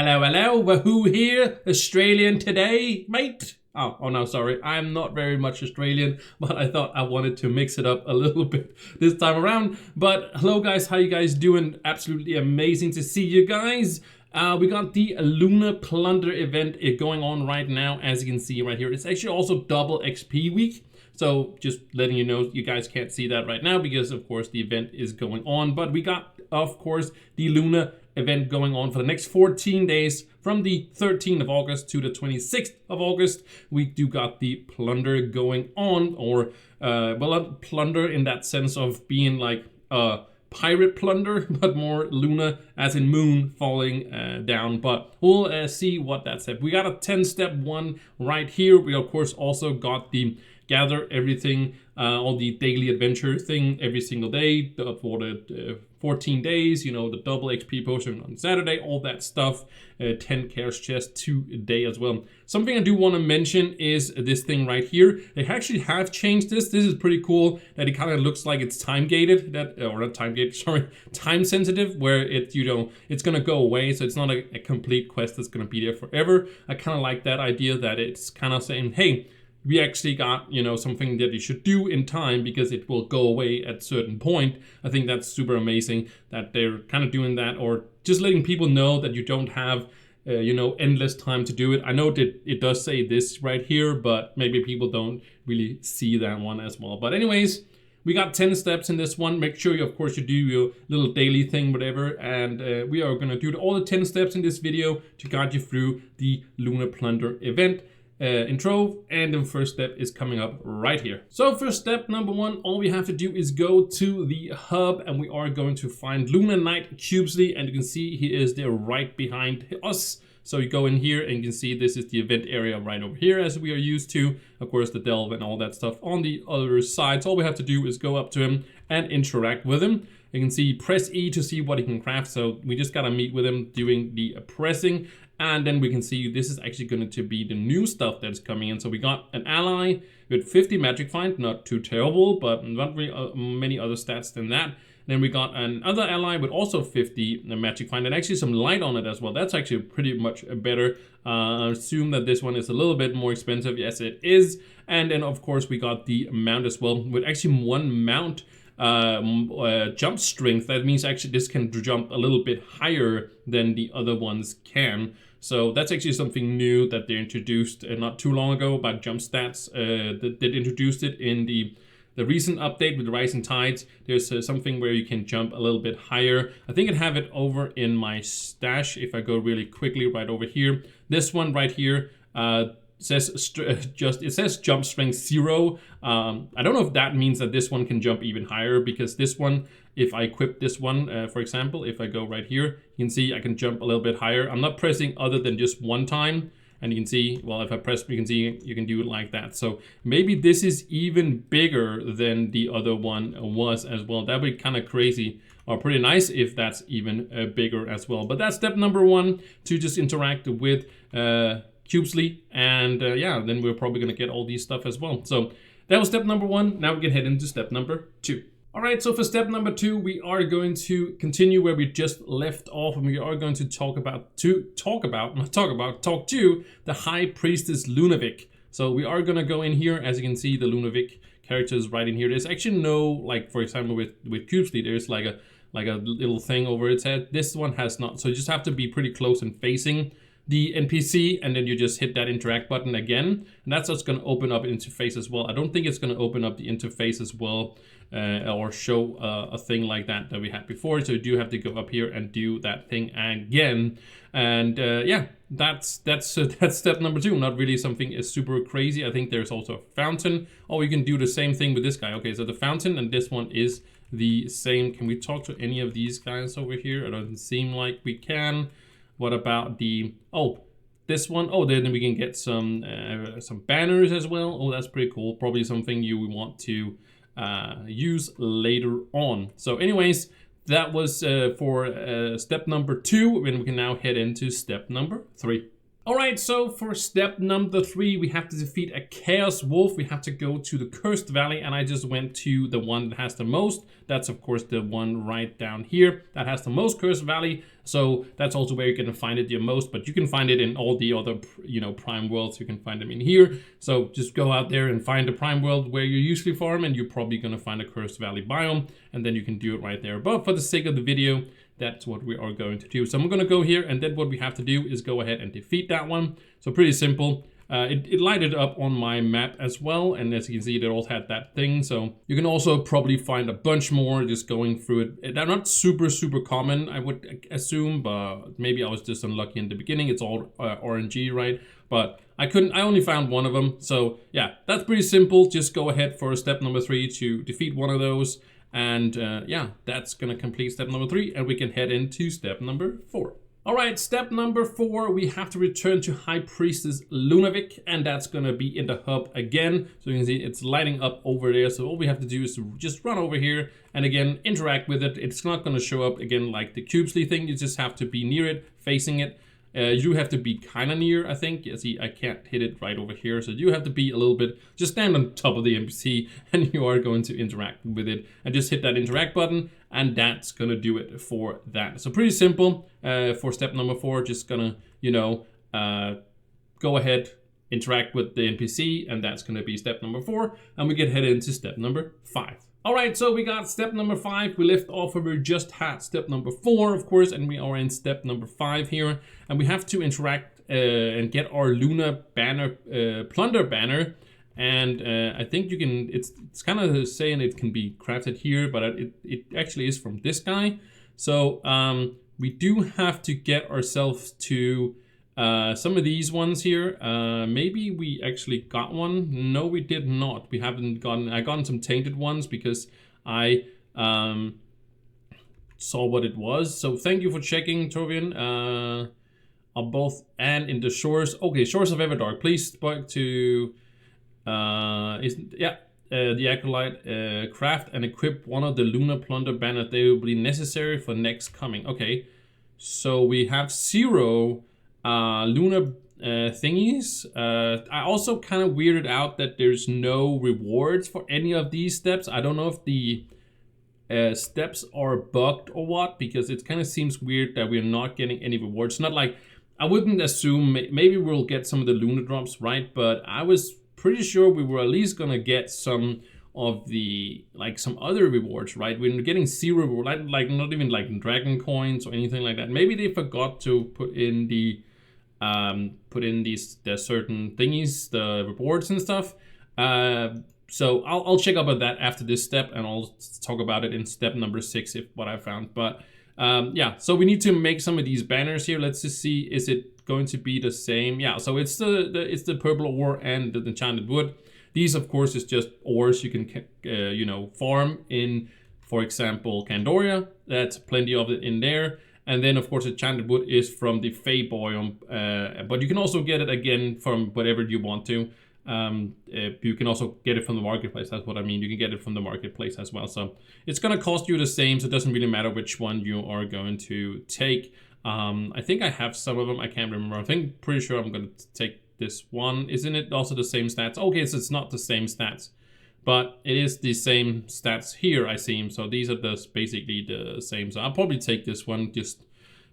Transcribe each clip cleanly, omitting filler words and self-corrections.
Hello, Wahoo here, Australian today, mate. Oh no, sorry, I'm not very much Australian, but I thought I wanted to mix it up a little bit this time around. But hello guys, how you guys doing? Absolutely amazing to see you guys. We got the Lunar Plunger event going on right now, as you can see right here. It's actually also double XP week. So just letting you know, you guys can't see that right now because of course the event is going on. But we got, of course, the Luna event going on for the next 14 days from the 13th of August to the 26th of August. We do got the plunder going on, or well, not plunder in that sense of being like pirate plunder, but more Luna as in moon falling down. But we'll see what that said. We got a 10-step one right here. We of course also got the gather everything, all the daily adventure thing every single day for the 14 days, you know, the double XP potion on Saturday, all that stuff, 10 cares chest today as well. Something I do want to mention is this thing right here. They actually have changed this. This is pretty cool that it kind of looks like it's time gated, or not time gated, sorry, time sensitive, where it, you know, it's going to go away. So it's not a complete quest that's going to be there forever. I kind of like that idea that it's kind of saying, hey, we actually got, you know, something that you should do in time because it will go away at a certain point. I think that's super amazing that they're kind of doing that, or just letting people know that you don't have, you know, endless time to do it. I know that it does say this right here, but maybe people don't really see that one as well. But anyways, we got 10 steps in this one. Make sure you, of course, you do your little daily thing, whatever. And we are going to do all the 10 steps in this video to guide you through the Lunar Plunger event in Trove, and the first step is coming up right here. So for step number one, all we have to do is go to the hub, and we are going to find Lunar Knight Qubesly, and you can see he is there right behind us. So you go in here and you can see this is the event area right over here, as we are used to. Of course, the delve and all that stuff on the other side. So all we have to do is go up to him and interact with him. You can see press E to see what he can craft. So we just gotta meet with him doing the pressing. And then we can see this is actually going to be the new stuff that's coming in. So we got an ally with 50 magic find, not too terrible, but not really many other stats than that. Then we got another ally with also 50 magic find and actually some light on it as well. That's actually pretty much better. I assume that this one is a little bit more expensive. Yes, it is. And then of course we got the mount as well with actually one mount. Jump strength. That means actually this can jump a little bit higher than the other ones can. So that's actually something new that they introduced not too long ago about jump stats. They introduced it in the recent update with the Rising Tides. There's something where you can jump a little bit higher. I think I have it over in my stash if I go really quickly right over here. This one right here says jump strength 0. I don't know if that means that this one can jump even higher, because this one, if I equip this one, for example, if I go right here, you can see I can jump a little bit higher. I'm not pressing other than just one time, and you can see, well, if I press, you can see you can do it like that. So maybe this is even bigger than the other one was as well. That would be kind of crazy, or pretty nice if that's even bigger as well. But that's step number one, to just interact with Qubesly, and yeah, then we're probably gonna get all these stuff as well. So that was step number one. Now we can head into step number two. All right, so for step number two, we are going to continue where we just left off, and we are going to talk to the High Priestess Lunavic. So we are gonna go in here. As you can see, the Lunavic characters right in here. There's actually no, like for example with Qubesly, there's like a little thing over its head. This one has not. So you just have to be pretty close and facing the NPC, and then you just hit that interact button again, and that's what's going to open up an interface as well. I don't think it's going to open up the interface as well, or show a thing like that we had before. So you do have to go up here and do that thing again. And yeah, that's step number two. Not really something super crazy. I think there's also a fountain. Oh, you can do the same thing with this guy. Okay, so the fountain and this one is the same. Can we talk to any of these guys over here? It doesn't seem like we can. What about the, oh, this one? Oh, then we can get some banners as well. Oh, that's pretty cool. Probably something you want to use later on. So anyways, that was for step number two, and we can now head into step number three. Alright, so for step number 3, we have to defeat a Chaos Wolf. We have to go to the Cursed Valley, and I just went to the one that has the most. That's of course the one right down here that has the most Cursed Valley. So that's also where you're gonna find it the most, but you can find it in all the other, Prime Worlds. You can find them in here. So just go out there and find the Prime World where you usually farm, and you're probably gonna find a Cursed Valley biome, and then you can do it right there. But for the sake of the video, that's what we are going to do. So I'm going to go here, and then what we have to do is go ahead and defeat that one. So pretty simple. It lighted up on my map as well, and as you can see, they all had that thing. So you can also probably find a bunch more just going through it. They're not super common, I would assume, but maybe I was just unlucky in the beginning. It's all RNG, right? But I only found one of them. So yeah, that's pretty simple. Just go ahead for step number 3 to defeat one of those. And yeah, that's gonna complete step number 3, and we can head into step number 4. All right, step number 4, we have to return to High Priestess Lunavic, and that's gonna be in the hub again. So you can see it's lighting up over there. So all we have to do is to just run over here and again, interact with it. It's not gonna show up again like the Qubesly thing. You just have to be near it, facing it. You have to be kind of near, I think. Yeah, see, I can't hit it right over here. So you have to be a little bit, just stand on top of the NPC and you are going to interact with it. And just hit that interact button, and that's going to do it for that. So pretty simple for step number 4. Just gonna, go ahead, interact with the NPC, and that's going to be step number 4. And we can head into step number 5. All right, so we got step number 5. We left off where we just had step number 4, of course, and we are in step number 5 here. And we have to interact and get our Lunar banner, plunder banner. And I think you can, it's kind of saying it can be crafted here, but it actually is from this guy. So we do have to get ourselves to some of these ones here. Maybe we actually got one. No, we did not. We haven't gotten, I got some tainted ones because I saw what it was. So thank you for checking, Torbjorn. On both and in the shores. Okay, Shores of Everdark. Please speak to the Acolyte, craft and equip one of the Lunar Plunder banners. They will be necessary for next coming. Okay, so we have 0 lunar thingies. I also kind of weirded out that there's no rewards for any of these steps. I don't know if the steps are bugged or what, because it kind of seems weird that we're not getting any rewards. Not like, I wouldn't assume, maybe we'll get some of the lunar drops, right? But I was pretty sure we were at least gonna get some of the, like, some other rewards, right? We're getting 0 reward, like not even like dragon coins or anything like that. Maybe they forgot to put in the the certain thingies, the rewards and stuff. So I'll check up on that after this step, and I'll talk about it in step number 6 if what I found. But yeah, so we need to make some of these banners here. Let's just see, is it going to be the same? Yeah, so it's the purple ore and the enchanted wood. These, of course, is just ores you can farm in, for example, Candoria. That's plenty of it in there. And then, of course, enchanted wood is from the Fey biome, but you can also get it again from whatever you want to. You can also get it from the marketplace. That's what I mean. You can get it from the marketplace as well. So it's going to cost you the same, so it doesn't really matter which one you are going to take. I think I have some of them. I can't remember. I think pretty sure I'm going to take this one. Isn't it also the same stats? Okay, so it's not the same stats, but it is the same stats here, I seem. So these are basically the same. So I'll probably take this one just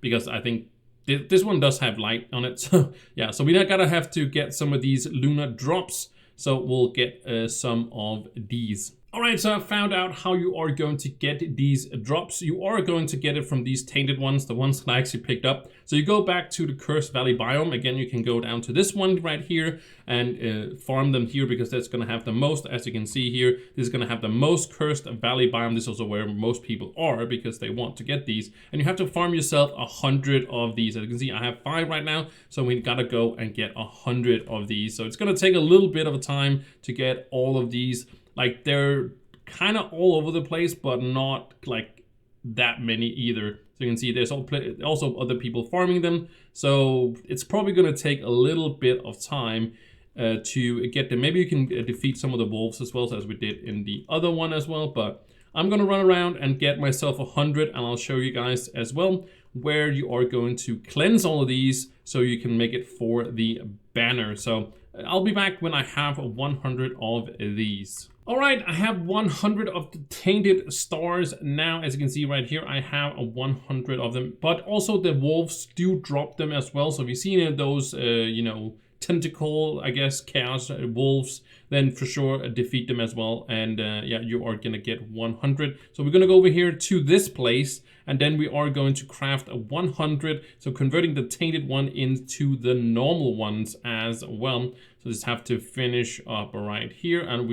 because I think this one does have light on it. So yeah, so we're gonna have to get some of these lunar drops. So we'll get some of these. All right, so I found out how you are going to get these drops. You are going to get it from these tainted ones, the ones that I actually picked up. So you go back to the Cursed Valley biome. Again, you can go down to this one right here and farm them here because that's going to have the most. As you can see here, this is going to have the most Cursed Valley biome. This is also where most people are because they want to get these. And you have to farm yourself 100 of these. As you can see, I have 5 right now. So we got to go and get 100 of these. So it's going to take a little bit of a time to get all of these. Like, they're kind of all over the place, but not like that many either. So you can see there's also other people farming them. So it's probably going to take a little bit of time to get them. Maybe you can defeat some of the wolves as well, as we did in the other one as well. But I'm going to run around and get myself 100, and I'll show you guys as well where you are going to cleanse all of these so you can make it for the banner. So I'll be back when I have 100 of these. All right, I have 100 of the tainted stars now. As you can see right here, I have 100 of them, but also the wolves do drop them as well. So if you see any of those, you know, tentacle, I guess, chaos wolves, then for sure defeat them as well. And yeah, you are gonna get 100. So we're gonna go over here to this place, and then we are going to craft a 100. So converting the tainted one into the normal ones as well. So just have to finish up right here. And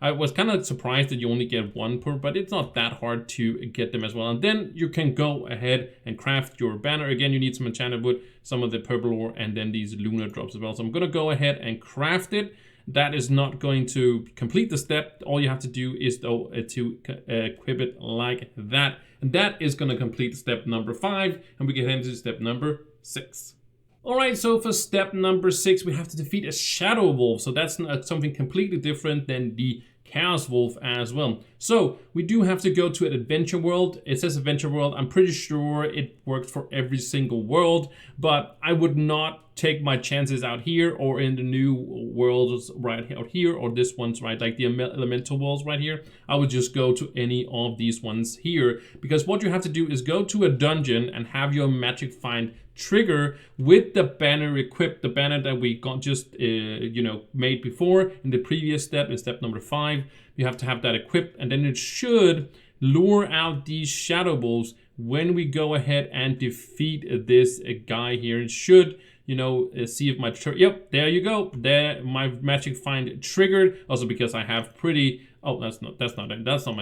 I was kind of surprised that you only get one per, but it's not that hard to get them as well. And then you can go ahead and craft your banner. Again, you need some enchanted wood, some of the purple ore, and then these lunar drops as well. So I'm gonna go ahead and craft it. That is not going to complete the step. All you have to do is though to equip it like that. And that is gonna complete step number 5, and we get into step number 6. All right, so for step number 6, we have to defeat a shadow wolf. So that's something completely different than the chaos wolf as well. So we do have to go to an adventure world. It says adventure world. I'm pretty sure it works for every single world, but I would not take my chances out here or in the new worlds right out here, or this one's right, like the elemental worlds right here. I would just go to any of these ones here, because what you have to do is go to a dungeon and have your magic find trigger with the banner equipped, the banner that we got just you know, made before in the previous step, in step number 5. You have to have that equipped, and then it should lure out these shadow wolves when we go ahead and defeat this guy here. It should, you know, see if my yep, there you go. There, my magic find triggered. Also because I have pretty, oh, that's not my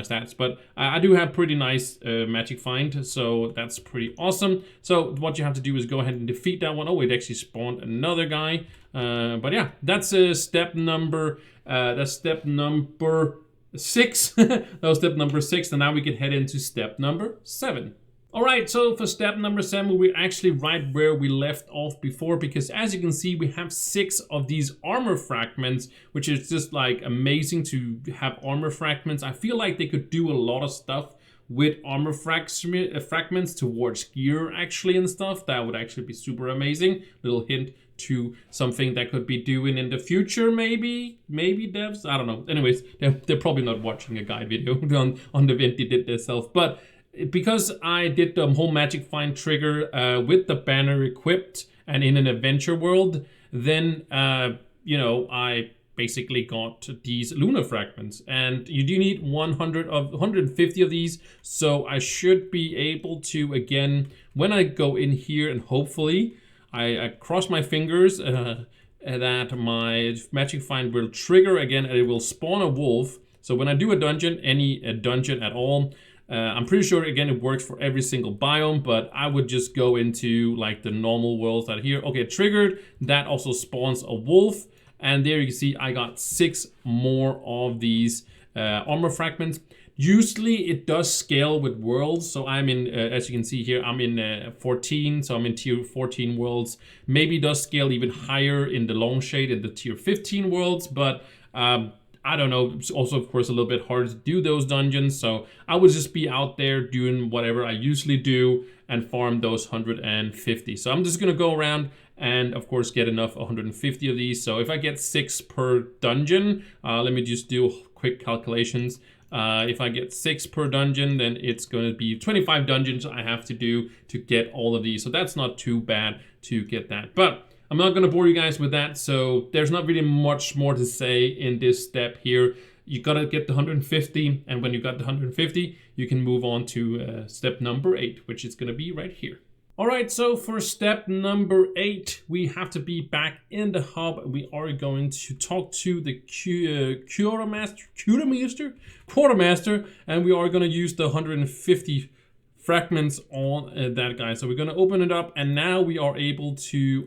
stats, but I do have pretty nice magic find, so that's pretty awesome. So what you have to do is go ahead and defeat that one. Oh, it actually spawned another guy. But yeah, that's step number 6. That was step number 6, and now we can head into step number 7. All right, so for step number 7, we're actually right where we left off before, because as you can see, we have 6 of these armor fragments, which is just like amazing to have armor fragments. I feel like they could do a lot of stuff with armor fragments towards gear actually and stuff. That would actually be super amazing. Little hint to something that could be doing in the future, maybe devs, I don't know. Anyways, they're probably not watching a guide video on the event they did themselves, but because I did the whole magic find trigger with the banner equipped and in an adventure world, then you know, I basically got these lunar fragments, and you do need 150 of these. So I should be able to, again, when I go in here, and hopefully I cross my fingers that my magic find will trigger again, and it will spawn a wolf. So when I do a dungeon, any dungeon at all, I'm pretty sure, again, it works for every single biome, but I would just go into like the normal worlds out here. Okay, triggered. That also spawns a wolf. And there you can see I got 6 more of these armor fragments. Usually it does scale with worlds. So I'm in, as you can see here, I'm in 14. So I'm in tier 14 worlds. Maybe it does scale even higher in the long shade in the tier 15 worlds, but I don't know. It's also, of course, a little bit hard to do those dungeons. So I would just be out there doing whatever I usually do and farm those 150. So I'm just going to go around and, of course, get enough 150 of these. So if I get 6 per dungeon, let me just do quick calculations. If I get 6 per dungeon, then it's going to be 25 dungeons I have to do to get all of these. So that's not too bad to get that. But I'm not going to bore you guys with that, so there's not really much more to say in this step here. You got to get the 150, and when you got the 150, you can move on to step number 8, which is going to be right here. All right, so for step number 8, we have to be back in the hub. We are going to talk to the quartermaster, and we are going to use the 150 fragments on that guy. So we're going to open it up, and now we are able to,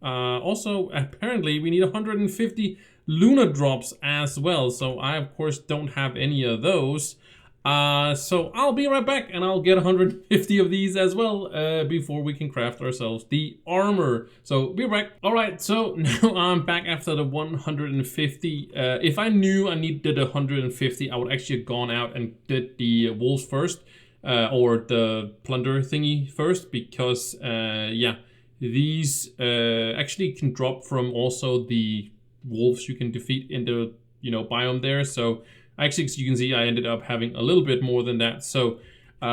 also, apparently, we need 150 lunar drops as well. So I, of course, don't have any of those. So I'll be right back, and I'll get 150 of these as well before we can craft ourselves the armor. So be right back. All right, so now I'm back after the 150. If I knew I needed 150, I would actually have gone out and did the wolves first. or the plunder thingy first, because yeah, these actually can drop from also the wolves you can defeat in the biome there. So actually, as you can see, I ended up having a little bit more than that. So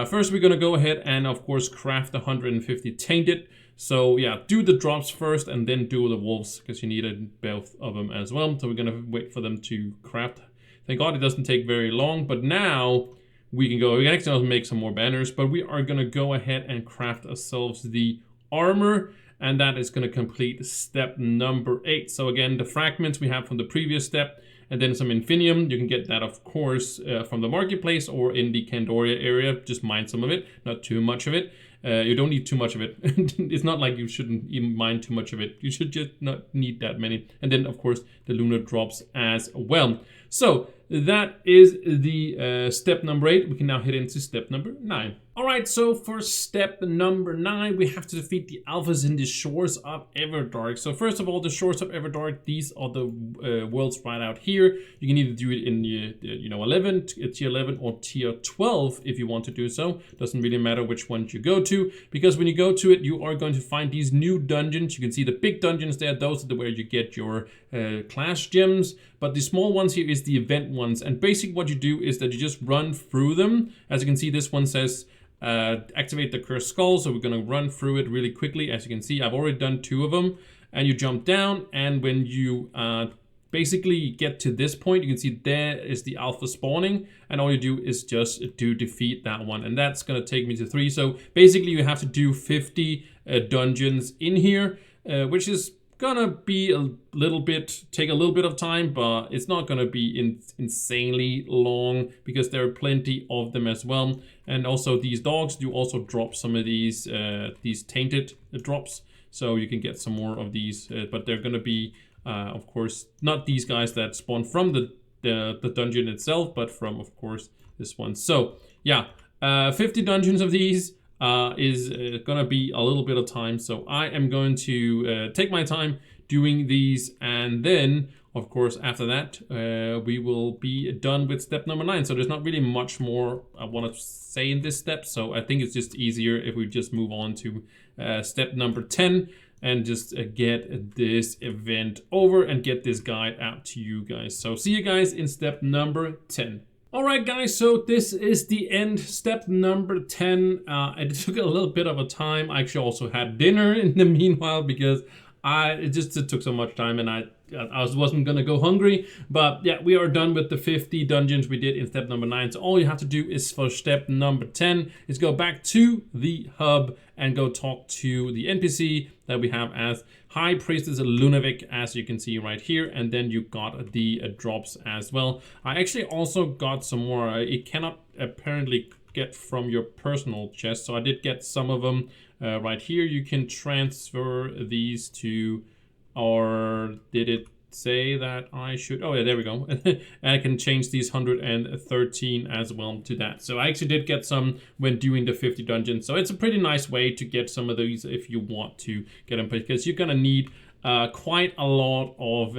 first we're gonna go ahead and of course craft 150 tainted. So yeah, do the drops first and then do the wolves, because you needed both of them as well. So we're gonna wait for them to craft. Thank God it doesn't take very long, but now we can actually also make some more banners, but we are gonna go ahead and craft ourselves the armor, and that is gonna complete step number 8. So again, the fragments we have from the previous step, and then some infinium. You can get that, of course, from the marketplace or in the Candoria area. Just mine some of it, not too much of it. You don't need too much of it. It's not like you shouldn't even mine too much of it. You should just not need that many. And then, of course, the lunar drops as well. So that is the step number 8. We can now head into step number 9. All right, so for step number 9, we have to defeat the alphas in the shores of Everdark. So first of all, the shores of Everdark, these are the worlds right out here. You can either do it in tier 11 or tier 12 if you want to do so. Doesn't really matter which one you go to, because when you go to it, you are going to find these new dungeons. You can see the big dungeons there. Those are where you get your class gems, but the small ones here is the event ones. And basically what you do is that you just run through them. As you can see, this one says activate the cursed skull, so we're going to run through it really quickly. As you can see, I've already done 2 of them, and you jump down, and when you basically get to this point, you can see there is the alpha spawning, and all you do is just defeat that one, and that's going to take me to 3. So basically you have to do 50 dungeons in here, which is gonna be take a little bit of time, but it's not gonna be insanely long, because there are plenty of them as well. And also these dogs do also drop some of these tainted drops, so you can get some more of these, but they're gonna be of course not these guys that spawn from the dungeon itself, but from, of course, this one. So yeah, 50 dungeons of these is gonna be a little bit of time, so I am going to take my time doing these, and then of course after that we will be done with step number 9. So there's not really much more I want to say in this step, so I think it's just easier if we just move on to step number 10 and just get this event over and get this guide out to you guys. So see you guys in step number 10. Alright guys, so this is the end, step number 10. It took a little bit of a time. I actually also had dinner in the meanwhile, because it took so much time, and I wasn't gonna go hungry. But yeah, we are done with the 50 dungeons we did in step number 9. So all you have to do is, for step number 10, is go back to the hub and go talk to the NPC that we have as High Priestess Lunavic, as you can see right here, and then you got the drops as well. I actually also got some more. It cannot apparently get from your personal chest, so I did get some of them right here. You can transfer these to, or did it say that I should? Oh yeah, there we go. And I can change these 113 as well to that. So I actually did get some when doing the 50 dungeons. So it's a pretty nice way to get some of these if you want to get them, because you're gonna need quite a lot of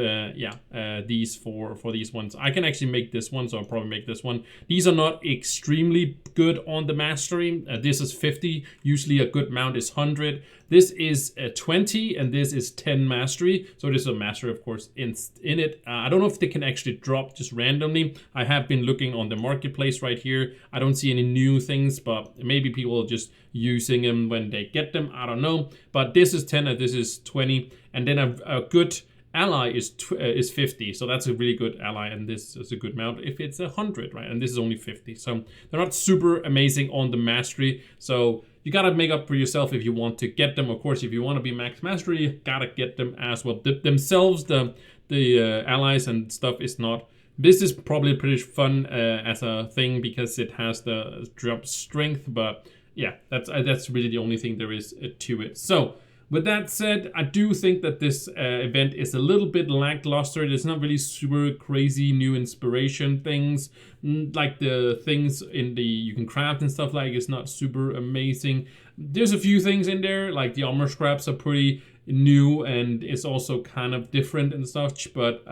these for these ones. I can actually make this one, so I'll probably make this one. These are not extremely good on the mastery. This is 50. Usually a good mount is 100. This is 20, and this is 10 mastery. So this is a mastery, of course, in it. I don't know if they can actually drop just randomly. I have been looking on the marketplace right here. I don't see any new things, but maybe people are just using them when they get them. I don't know. But this is 10 and this is 20. And then a good ally is 50, so that's a really good ally, and this is a good mount if it's 100, right? And this is only 50, so they're not super amazing on the mastery. So you gotta make up for yourself if you want to get them. Of course, if you want to be max mastery, you gotta get them as well. Themselves, the allies and stuff is not. This is probably pretty fun as a thing, because it has the drop strength, but yeah, that's really the only thing there is to it. So with that said, I do think that this event is a little bit lackluster. There's not really super crazy new inspiration things. Like the things in the you can craft and stuff, like, it's not super amazing. There's a few things in there, like the armor scraps are pretty new and is also kind of different and such. But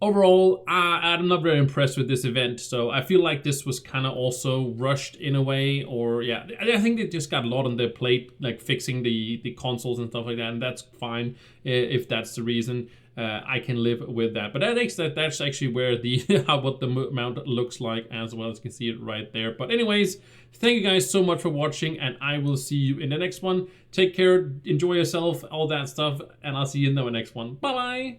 overall, I'm not very impressed with this event. So I feel like this was kind of also rushed in a way, or yeah, I think they just got a lot on their plate, like fixing the consoles and stuff like that, and that's fine if that's the reason. I can live with that. But I think that's actually where the what the mount looks like as well. As you can see it right there. But anyways, thank you guys so much for watching, and I will see you in the next one. Take care, enjoy yourself, all that stuff, and I'll see you in the next one. Bye bye.